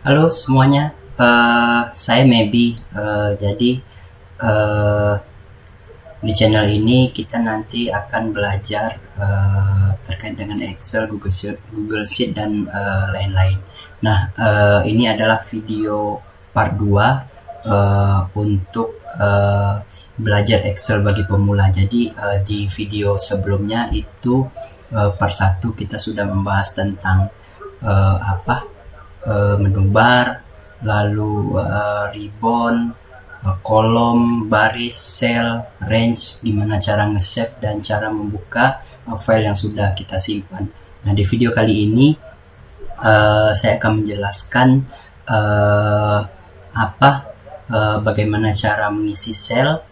Halo semuanya, saya Maybe. Jadi eh, di channel ini kita nanti akan belajar terkait dengan Excel, Google Sheet dan lain-lain. Nah, ini adalah video part 2 untuk belajar Excel bagi pemula. Jadi di video sebelumnya itu part 1 kita sudah membahas tentang menu bar, lalu ribbon, kolom, baris, cell, range, gimana cara nge-save dan cara membuka file yang sudah kita simpan. Nah, di video kali ini saya akan menjelaskan bagaimana cara mengisi sel.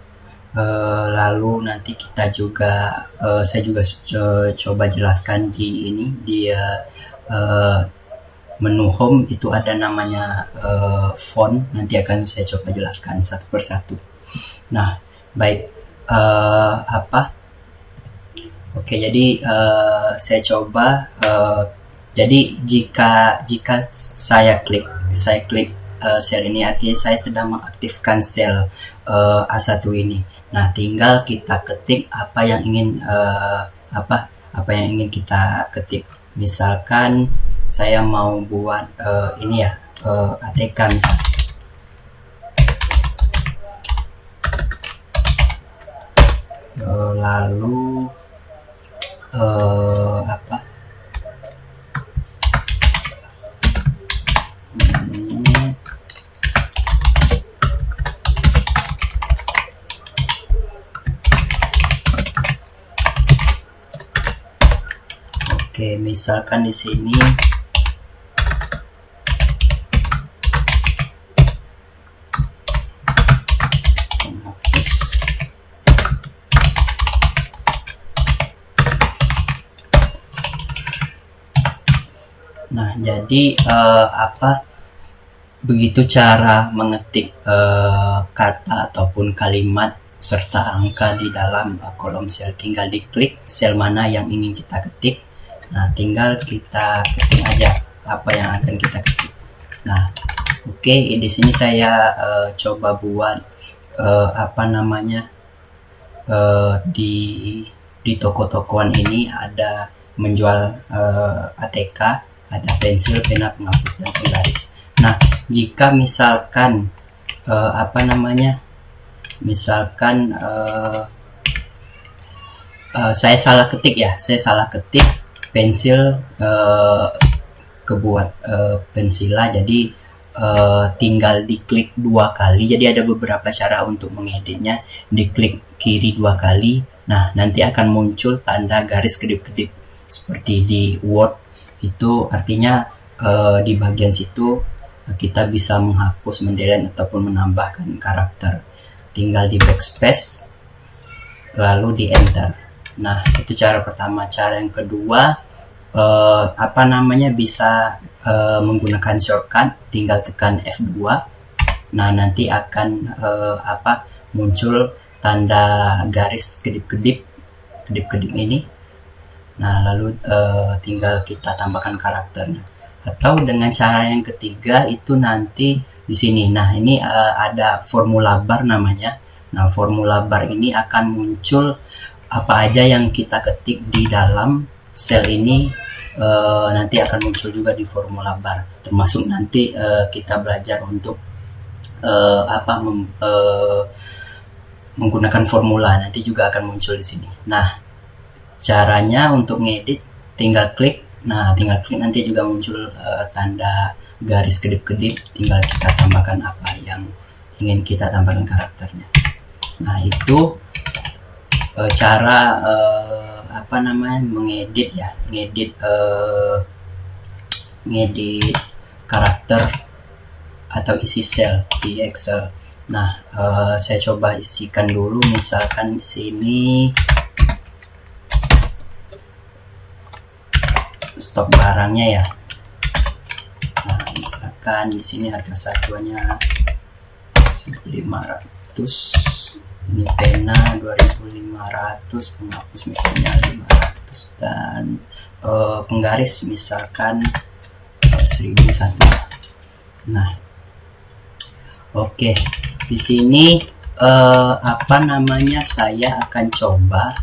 Lalu nanti kita juga saya juga coba jelaskan di menu home itu ada namanya font. Nanti akan saya coba jelaskan satu persatu. Nah, baik. Oke, jadi saya coba. Jadi jika saya klik sel ini, artinya saya sedang mengaktifkan sel A1 ini. Nah, tinggal kita ketik apa yang ingin kita ketik. Misalkan saya mau buat ATK misalnya. Lalu Oke, misalkan di sini Nah, jadi begitu cara mengetik kata ataupun kalimat serta angka di dalam kolom sel. Tinggal diklik sel mana yang ingin kita ketik. Nah, tinggal kita ketik aja apa yang akan kita ketik. Nah, oke, di sini saya coba buat di toko-tokoan ini ada menjual ATK, ada pensil, pena, penghapus, dan penggaris. Nah, jika misalkan saya salah ketik pensil kebuat pensila, jadi tinggal diklik 2 kali. Jadi ada beberapa cara untuk mengeditnya. Diklik kiri 2 kali. Nah, nanti akan muncul tanda garis kedip-kedip seperti di Word. Itu artinya di bagian situ kita bisa menghapus, mendelete ataupun menambahkan karakter. Tinggal di backspace lalu di enter. Nah, itu cara pertama. Cara yang kedua bisa menggunakan shortcut, tinggal tekan F2. Nah, nanti akan muncul tanda garis kedip-kedip ini. Nah, lalu tinggal kita tambahkan karakternya. Atau dengan cara yang ketiga itu nanti di sini. Nah, ini ada formula bar namanya. Nah, formula bar ini akan muncul apa aja yang kita ketik di dalam sel ini, nanti akan muncul juga di formula bar. Termasuk nanti kita belajar untuk menggunakan formula, nanti juga akan muncul di sini. Nah, caranya untuk ngedit tinggal klik. Nah, tinggal klik nanti juga muncul tanda garis kedip-kedip. Tinggal kita tambahkan apa yang ingin kita tambahkan karakternya. Nah, itu cara mengedit ya, ngedit karakter atau isi sel di Excel. Nah, saya coba isikan dulu. Misalkan di sini stok barangnya ya. Nah, misalkan di sini harga satuannya 1.500, ini pena 2.500, penghapus misalnya 500, dan penggaris misalkan 1.001. Nah, oke. Di sini saya akan coba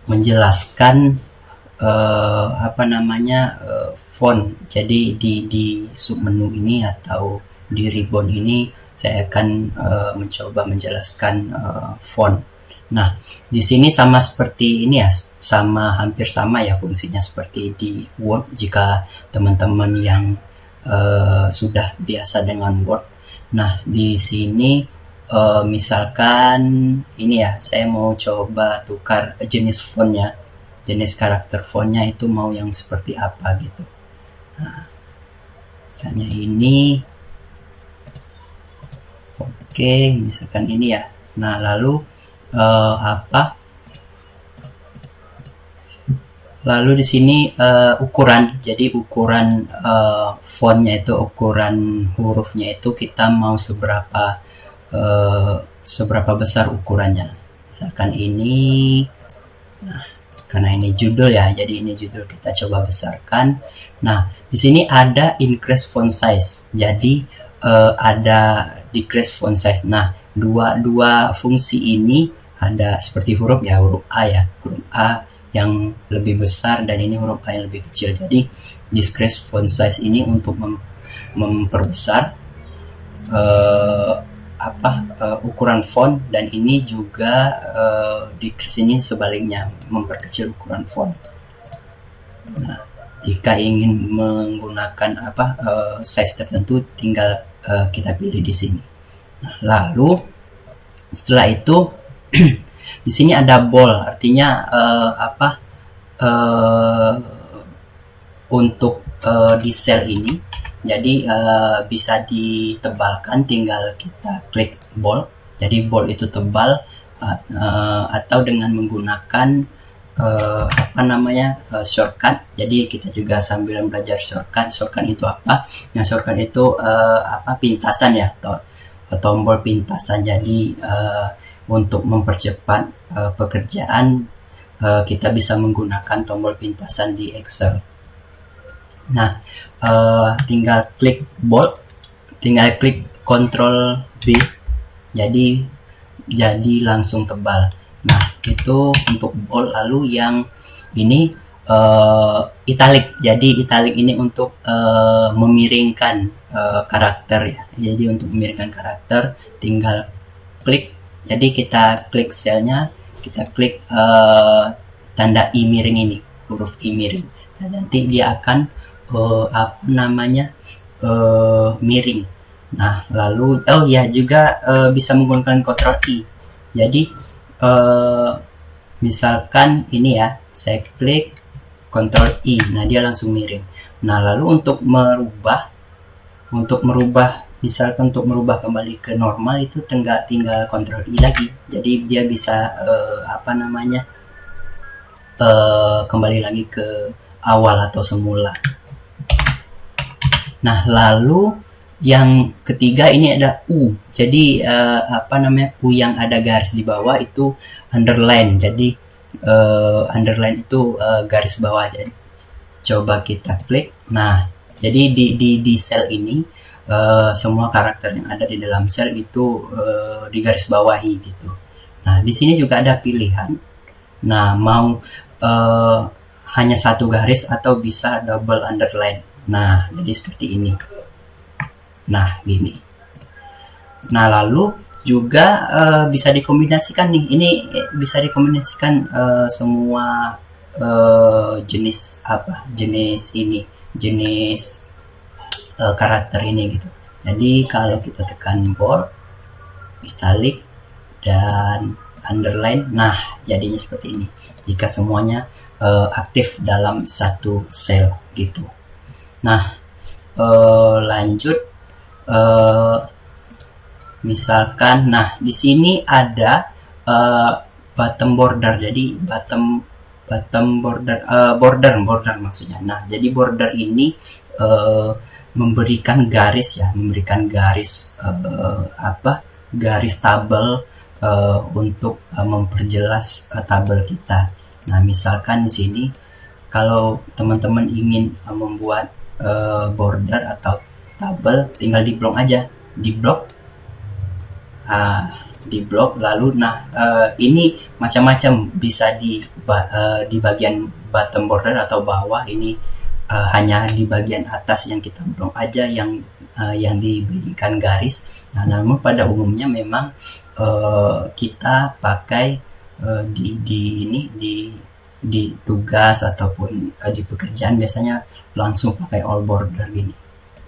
menjelaskan font. Jadi di submenu ini atau di ribbon ini saya akan mencoba menjelaskan font. Nah, di sini sama seperti ini ya, hampir sama ya fungsinya seperti di Word jika teman-teman yang sudah biasa dengan Word. Nah, di sini misalkan ini ya, saya mau coba tukar jenis fontnya, jenis karakter fontnya itu mau yang seperti apa gitu. Nah, misalnya ini, oke, misalkan ini ya. Nah, lalu lalu di sini ukuran, jadi ukuran fontnya itu, ukuran hurufnya itu kita mau seberapa besar ukurannya. Misalkan ini, nah karena ini judul ya, jadi ini judul, kita coba besarkan. Nah, di sini ada increase font size, jadi ada decrease font size. Nah, dua fungsi ini ada seperti huruf ya, huruf A ya, huruf A yang lebih besar dan ini huruf A yang lebih kecil. Jadi decrease font size ini untuk memperbesar ukuran font, dan ini juga decrease ini sebaliknya, memperkecil ukuran font. Nah, jika ingin menggunakan size tertentu tinggal kita pilih di sini. Nah, lalu setelah itu di sini ada bold, artinya untuk di sel ini, jadi bisa ditebalkan, tinggal kita klik bold. Jadi bold itu tebal, atau dengan menggunakan shortcut. Jadi kita juga sambil belajar shortcut. Shortcut itu apa? Nah, shortcut itu pintasan ya, tombol pintasan. Jadi untuk mempercepat pekerjaan kita bisa menggunakan tombol pintasan di Excel. Nah, tinggal klik bold, tinggal klik Ctrl B, jadi langsung tebal. Nah, itu untuk bold. Lalu yang ini italic. Jadi italic ini untuk memiringkan karakter ya. Jadi untuk memiringkan karakter tinggal klik. Jadi kita klik selnya, kita klik tanda I miring ini, huruf I miring. Nah, nanti dia akan miring. Nah, lalu juga bisa menggunakan Ctrl I. Jadi misalkan ini ya, saya klik Ctrl I, nah dia langsung miring. Nah, lalu untuk merubah misalkan untuk merubah kembali ke normal itu tinggal Ctrl I lagi. Jadi dia bisa kembali lagi ke awal atau semula. Nah, lalu yang ketiga ini ada U. Jadi U yang ada garis di bawah itu underline. Jadi underline itu garis bawah. Jadi coba kita klik. Nah, jadi di sel ini semua karakter yang ada di dalam sel itu digaris bawahi gitu. Nah, di sini juga ada pilihan. Nah, mau hanya satu garis atau bisa double underline. Nah, jadi seperti ini. Nah, gini. Nah, lalu juga bisa dikombinasikan nih. Ini bisa dikombinasikan semua jenis karakter ini gitu. Jadi kalau kita tekan bold, italic, dan underline, nah jadinya seperti ini jika semuanya aktif dalam satu sel gitu. Nah, lanjut, misalkan, nah di sini ada bottom border. Jadi bottom border maksudnya. Nah, jadi border ini memberikan garis garis tabel untuk memperjelas tabel kita. Nah, misalkan di sini kalau teman-teman ingin membuat border atau tabel, tinggal di blok aja, di blok. Di blok lalu ini macam-macam, bisa di bagian bottom border atau bawah. Ini hanya di bagian atas yang kita blok aja yang diberikan garis. Nah, namun pada umumnya memang kita pakai di tugas ataupun di pekerjaan biasanya langsung pakai all border gini.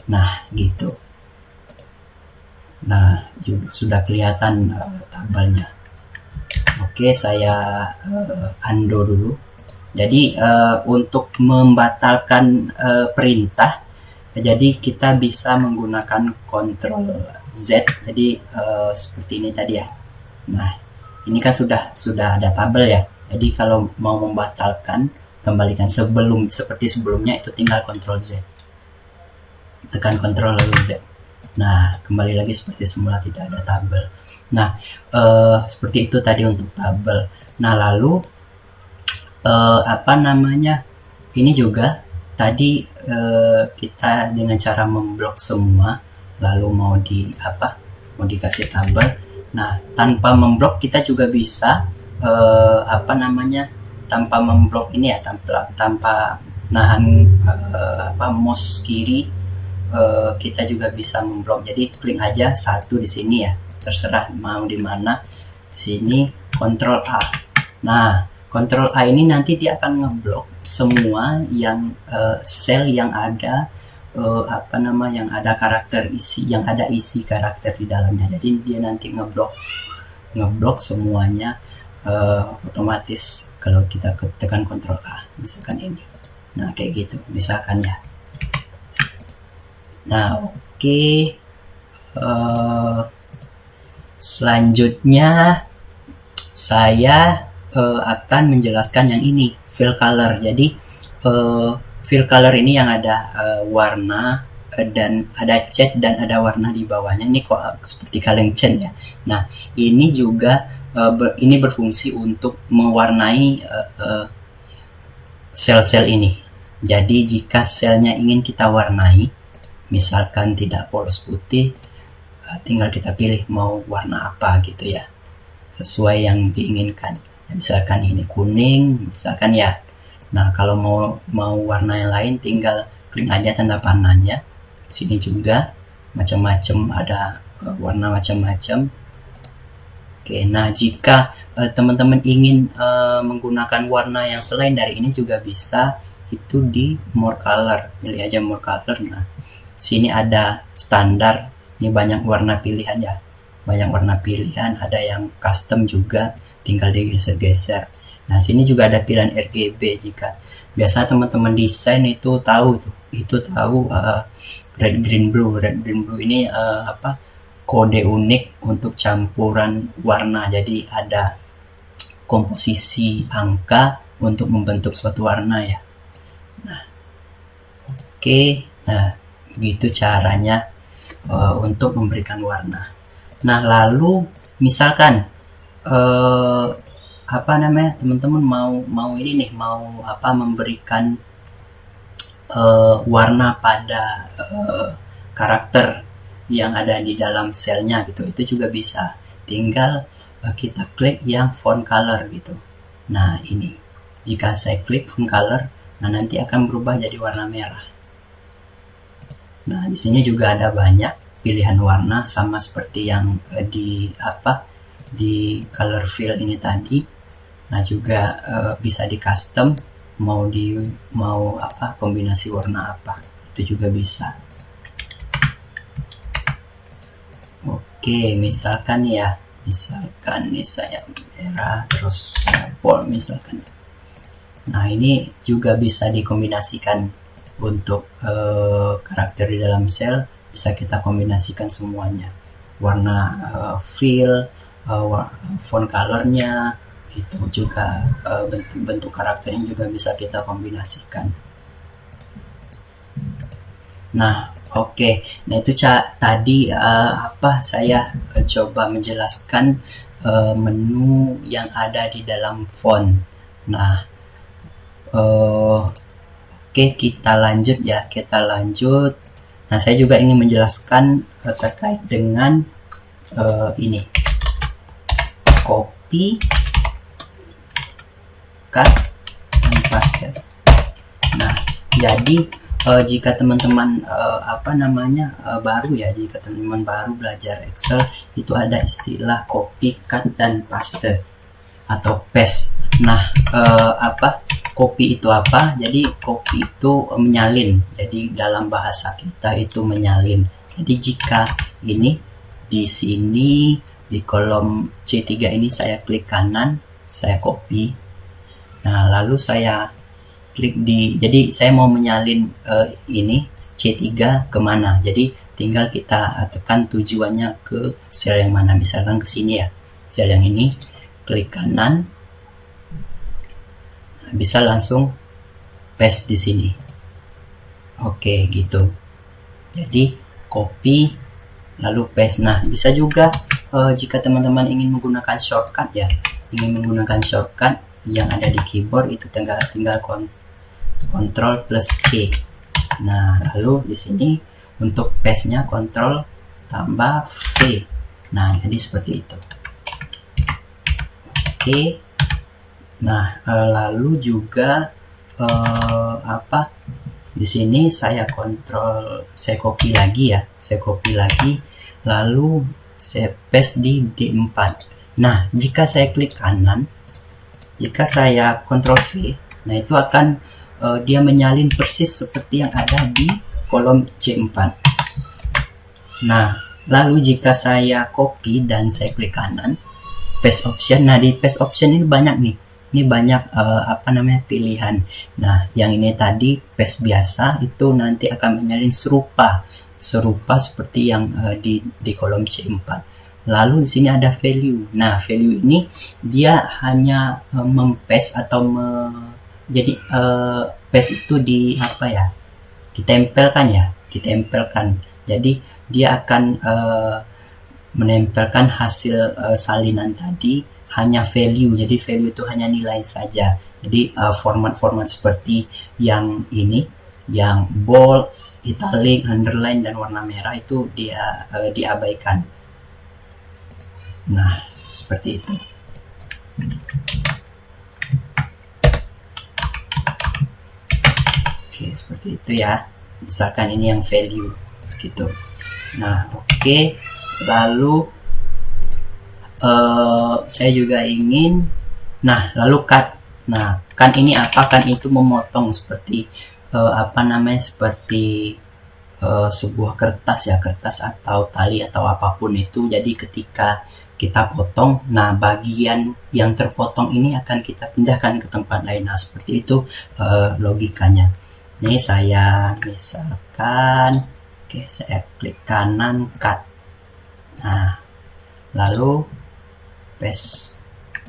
Nah, gitu. Nah, sudah kelihatan tabelnya. Oke, saya undo dulu. Jadi untuk membatalkan perintah, jadi kita bisa menggunakan Ctrl Z. Jadi seperti ini tadi ya. Nah, ini kan sudah ada tabel ya. Jadi kalau mau membatalkan, kembalikan seperti sebelumnya, itu tinggal Ctrl Z. Tekan Ctrl lalu Z. Nah, kembali lagi seperti semula, tidak ada tabel. Nah, seperti itu tadi untuk tabel. Nah, lalu ini juga tadi kita dengan cara memblok semua, lalu mau dikasih tabel. Nah, tanpa memblok kita juga bisa tanpa memblok ini ya, tanpa nahan mouse kiri, kita juga bisa memblok. Jadi klik aja satu di sini ya, terserah mau di mana. Sini Ctrl A. Nah, Ctrl A ini nanti dia akan ngeblok semua yang sel yang ada yang ada karakter isi, yang ada isi karakter di dalamnya. Jadi dia nanti ngeblok semuanya otomatis kalau kita tekan Ctrl A, misalkan ini. Nah, kayak gitu misalkan ya. Nah, oke. Selanjutnya saya akan menjelaskan yang ini, fill color. Jadi fill color ini yang ada warna dan ada cat dan ada warna di bawahnya. Ini kok seperti kaleng cat ya. Nah, ini juga ini berfungsi untuk mewarnai sel-sel ini. Jadi jika selnya ingin kita warnai, misalkan tidak polos putih, tinggal kita pilih mau warna apa gitu ya, sesuai yang diinginkan. Misalkan ini kuning, misalkan ya. Nah, kalau mau warna yang lain, tinggal klik aja tanda panahnya. Sini juga macam-macam, ada warna macam-macam. Oke, nah jika teman-teman ingin menggunakan warna yang selain dari ini juga bisa, itu di more color. Pilih aja more color. Nah, sini ada standar, ini banyak warna pilihan ya, ada yang custom juga, tinggal digeser-geser. Nah, sini juga ada pilihan RGB. Jika biasa teman-teman desain itu tahu red green blue ini kode unik untuk campuran warna. Jadi ada komposisi angka untuk membentuk suatu warna ya. Nah, oke. Nah, gitu caranya untuk memberikan warna. Nah, lalu misalkan teman-teman mau ini nih, mau memberikan warna pada karakter yang ada di dalam selnya gitu, itu juga bisa. Tinggal kita klik yang font color gitu. Nah, ini jika saya klik font color, nah nanti akan berubah jadi warna merah. Nah, di sini juga ada banyak pilihan warna, sama seperti yang di color fill ini tadi. Nah, juga bisa di custom, mau kombinasi warna apa, itu juga bisa. Oke, misalkan nih saya merah terus bold misalkan. Nah, ini juga bisa dikombinasikan untuk karakter di dalam sel, bisa kita kombinasikan semuanya, warna fill, font colornya gitu, juga bentuk karakternya juga bisa kita kombinasikan. Nah, oke. Nah, itu tadi saya coba menjelaskan menu yang ada di dalam font. Nah, Oke, kita lanjut ya, kita lanjut. Nah, saya juga ingin menjelaskan terkait dengan ini, copy, cut, dan paste. Nah, jadi jika teman-teman baru ya, jika teman-teman baru belajar Excel, itu ada istilah copy, cut, dan paste atau paste. Nah, copy itu apa? Jadi copy itu menyalin. Jadi dalam bahasa kita itu menyalin. Jadi jika ini di sini di kolom C3 ini saya klik kanan, saya copy. Nah, lalu saya klik jadi saya mau menyalin ini C3 kemana. Jadi tinggal kita tekan tujuannya ke sel yang mana. Misalkan ke sini ya, sel yang ini, klik kanan, bisa langsung paste di sini. Oke, gitu. Jadi copy lalu paste. Nah, bisa juga jika teman-teman ingin menggunakan shortcut ya, yang ada di keyboard itu tinggal Ctrl plus C. Nah, lalu di sini untuk paste-nya Ctrl tambah V. Nah, jadi seperti itu. Oke. Nah, lalu juga di sini saya copy lagi ya, lalu saya paste di D4. Nah, jika saya klik kanan, jika saya Ctrl V, nah itu akan dia menyalin persis seperti yang ada di kolom C4. Nah, lalu jika saya copy dan saya klik kanan, paste option. Nah, di paste option ini banyak nih. Ini banyak pilihan. Nah, yang ini tadi paste biasa itu nanti akan menyalin serupa seperti yang di kolom C4. Lalu di sini ada value. Nah, value ini dia hanya mempaste atau jadi paste itu ditempelkan. Jadi dia akan menempelkan hasil salinan tadi hanya value. Jadi value itu hanya nilai saja. Jadi format-format seperti yang ini, yang bold, italic, underline, dan warna merah itu dia diabaikan. Nah, seperti itu. Oke, seperti itu ya. Misalkan ini yang value gitu. Nah, oke. Lalu saya juga ingin, lalu cut. Nah, kan ini apa? Kan itu memotong seperti seperti sebuah kertas atau tali atau apapun itu. Jadi ketika kita potong, nah bagian yang terpotong ini akan kita pindahkan ke tempat lain. Nah, seperti itu logikanya. Ini saya misalkan, saya klik kanan, cut. Nah, lalu paste.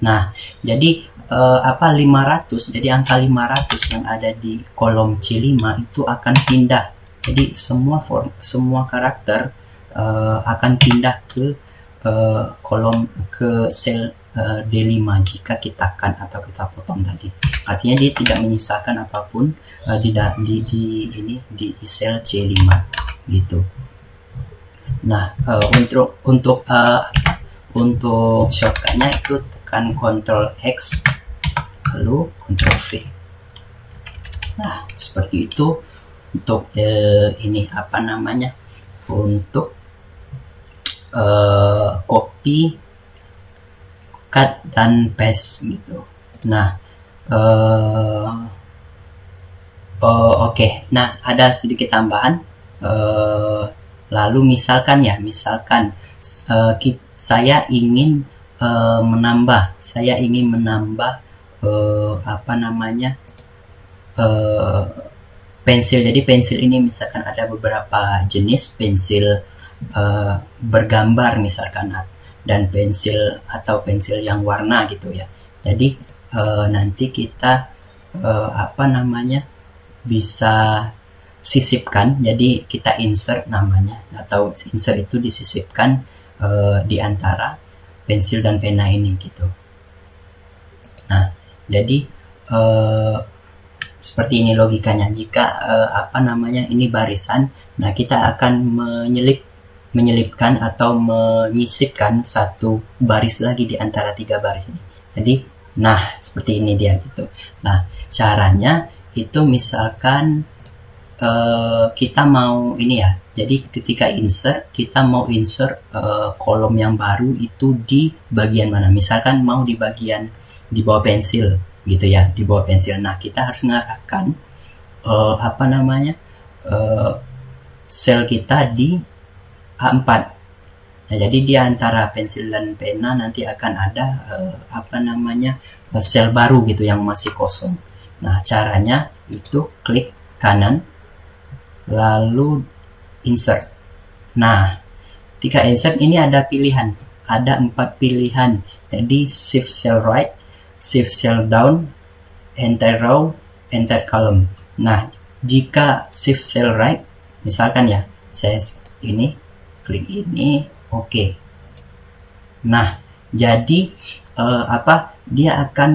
Nah, jadi 500, jadi angka 500 yang ada di kolom C5 itu akan pindah. Jadi semua karakter akan pindah ke sel D5 jika kita cut atau kita potong tadi. Artinya dia tidak menyisakan apapun di sel C5 gitu. Nah, untuk shortcutnya itu tekan Ctrl X lalu Ctrl V. Nah, seperti itu untuk untuk copy, cut, dan paste gitu. Nah, oke. Nah, ada sedikit tambahan. Lalu misalkan saya ingin menambah pensil. Jadi pensil ini misalkan ada beberapa jenis pensil bergambar misalkan, dan pensil yang warna gitu ya. Jadi nanti kita bisa sisipkan. Jadi kita insert namanya, atau insert itu disisipkan di antara pensil dan pena ini gitu. Nah, jadi seperti ini logikanya. Jika ini barisan, nah kita akan menyelipkan atau menyisipkan satu baris lagi di antara 3 baris ini. Jadi, nah seperti ini dia gitu. Nah, caranya itu misalkan kita mau ini ya. Jadi ketika insert, kita mau insert kolom yang baru itu di bagian mana? Misalkan mau di bagian di bawah pensil gitu ya, di bawah pensil. Nah, kita harus mengarahkan sel kita di A4. Nah, jadi di antara pensil dan pena nanti akan ada sel baru gitu yang masih kosong. Nah, caranya itu klik kanan lalu insert. Nah, ketika insert ini ada pilihan, ada 4 pilihan. Jadi shift cell right, shift cell down, enter row, enter column. Nah, jika shift cell right, misalkan ya, saya ini klik ini, oke. Nah, jadi dia akan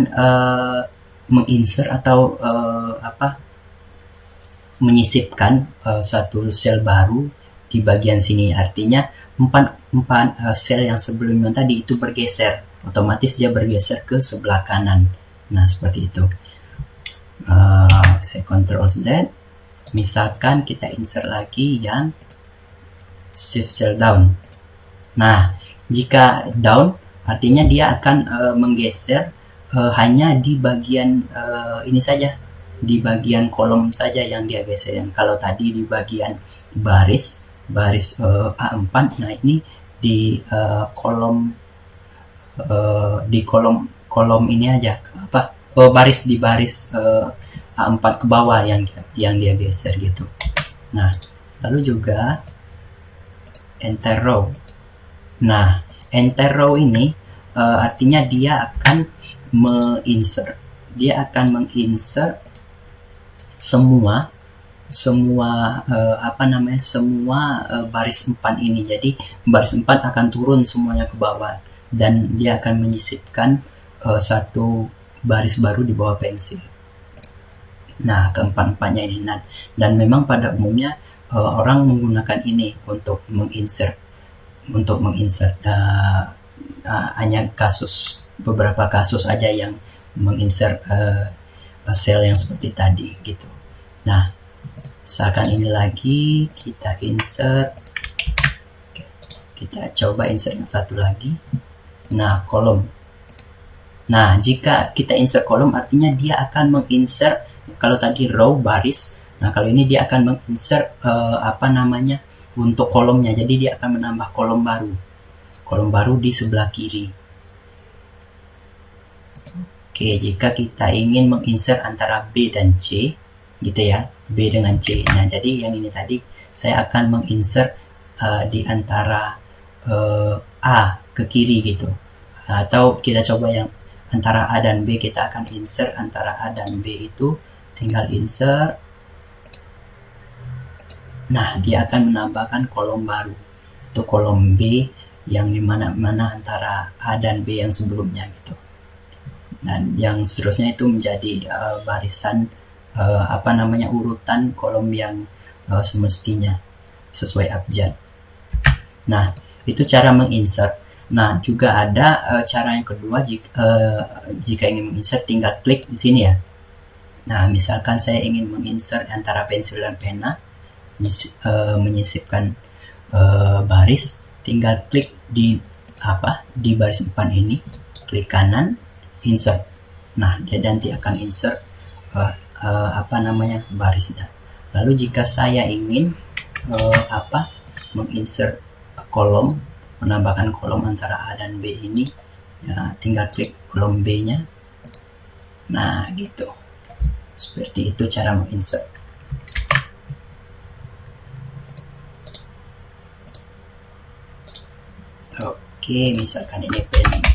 menginsert atau menyisipkan satu sel baru di bagian sini. Artinya 4 sel yang sebelumnya tadi itu bergeser, otomatis dia bergeser ke sebelah kanan. Nah, seperti itu. Saya Ctrl Z. Misalkan kita insert lagi yang shift cell down. Nah, jika down artinya dia akan menggeser hanya di bagian ini saja, di bagian kolom saja yang dia geser. Kalau tadi di bagian baris A4, nah ini di kolom ini aja, baris di baris A4 ke bawah yang dia geser gitu. Nah, lalu juga enter row. Nah, enter row ini artinya dia akan menginsert semua baris 4 ini. Jadi baris 4 akan turun semuanya ke bawah dan dia akan menyisipkan satu baris baru di bawah pensil. Nah, keempat-empatnya ini. Dan memang pada umumnya orang menggunakan ini untuk menginsert hanya beberapa kasus aja yang menginsert sel yang seperti tadi gitu. Nah, misalkan ini lagi kita insert. Oke, kita coba insert yang satu lagi. Nah, kolom. Nah, jika kita insert kolom artinya dia akan menginsert, kalau tadi row baris. Nah, kalau ini dia akan menginsert untuk kolomnya. Jadi dia akan menambah kolom baru di sebelah kiri. Oke, jika kita ingin menginsert antara B dan C gitu ya, B dengan C. Nah, jadi yang ini tadi saya akan menginsert di antara A ke kiri gitu. Atau kita coba yang antara A dan B, kita akan insert antara A dan B itu, tinggal insert. Nah, dia akan menambahkan kolom baru. Itu kolom B yang dimana-mana antara A dan B yang sebelumnya gitu. Dan yang seterusnya itu menjadi barisan urutan kolom yang semestinya sesuai abjad. Nah, itu cara menginsert. Nah, juga ada cara yang kedua, jika ingin menginsert tinggal klik di sini ya. Nah, misalkan saya ingin menginsert antara pensil dan pena, menyisipkan baris, tinggal klik di baris 4 ini, klik kanan, insert. Nah, dia nanti akan insert barisnya. Lalu jika saya ingin menginsert kolom, menambahkan kolom antara A dan B ini, ya, tinggal klik kolom B nya. Nah, gitu. Seperti itu cara menginsert. Oke, misalkan ini pensil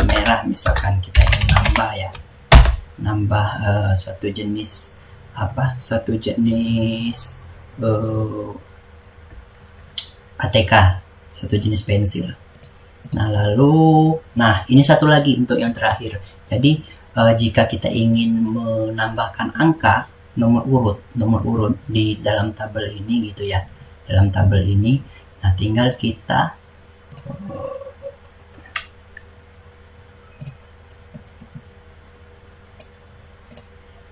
merah, misalkan kita ingin nambah satu jenis ATK, satu jenis pensil. Nah, lalu, nah ini satu lagi untuk yang terakhir. Jadi jika kita ingin menambahkan angka nomor urut di dalam tabel ini gitu ya, dalam tabel ini, nah tinggal kita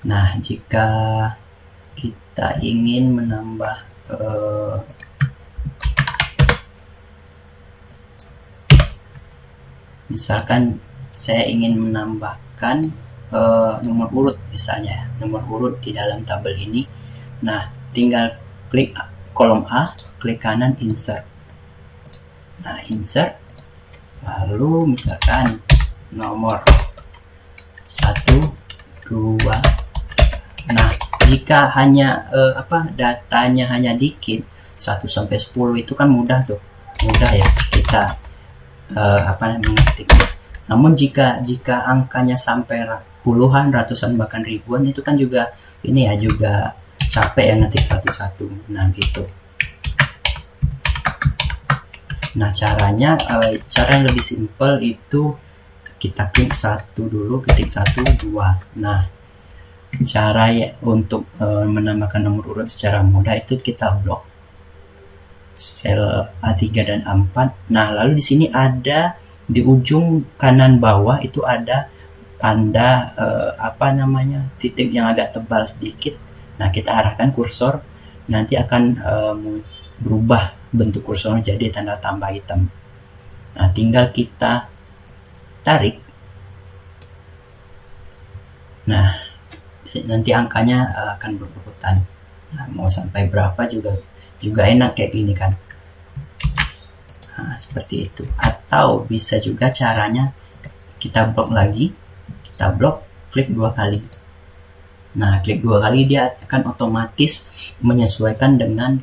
nah jika kita ingin menambah misalkan saya ingin menambahkan nomor urut, misalnya nomor urut di dalam tabel ini. Nah, tinggal klik kolom A, klik kanan insert. Nah, insert, lalu misalkan nomor 1, 2. Nah, jika hanya datanya hanya dikit 1 sampai 10 itu kan mudah tuh. Mudah ya kita mengetiknya. Namun jika angkanya sampai puluhan, ratusan, bahkan ribuan itu kan juga ini ya, juga capek ya ngetik satu-satu. Nah, gitu. Nah, caranya cara yang lebih simpel itu kita klik satu dulu, ketik 1, 2. Nah, cara ya untuk menambahkan nomor urut secara mudah itu kita blok sel A3 dan A4. Nah, lalu di sini ada di ujung kanan bawah itu ada tanda titik yang agak tebal sedikit. Nah, kita arahkan kursor, nanti akan berubah bentuk kursor jadi tanda tambah hitam. Nah, tinggal kita tarik. Nah, nanti angkanya akan berurutan. Nah, mau sampai berapa juga enak kayak gini kan. Nah, seperti itu. Atau bisa juga caranya kita blok lagi, kita blok, klik 2 kali. Nah, klik 2 kali dia akan otomatis menyesuaikan dengan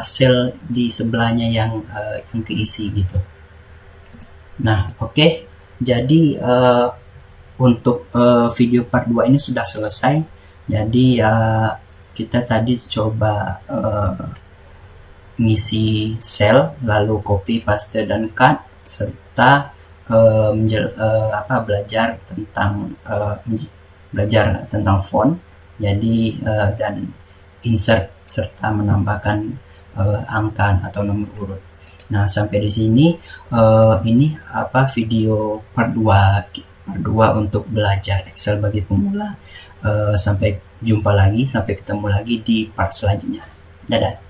sel di sebelahnya yang keisi gitu. Nah, oke. Jadi untuk video part 2 ini sudah selesai. Jadi kita tadi coba ngisi sel, lalu copy, paste, dan cut, serta belajar tentang font. Jadi dan insert serta menambahkan angka atau nomor urut. Nah, sampai di sini ini video part 2 untuk belajar Excel bagi pemula. Sampai jumpa lagi, sampai ketemu lagi di part selanjutnya. Dadah.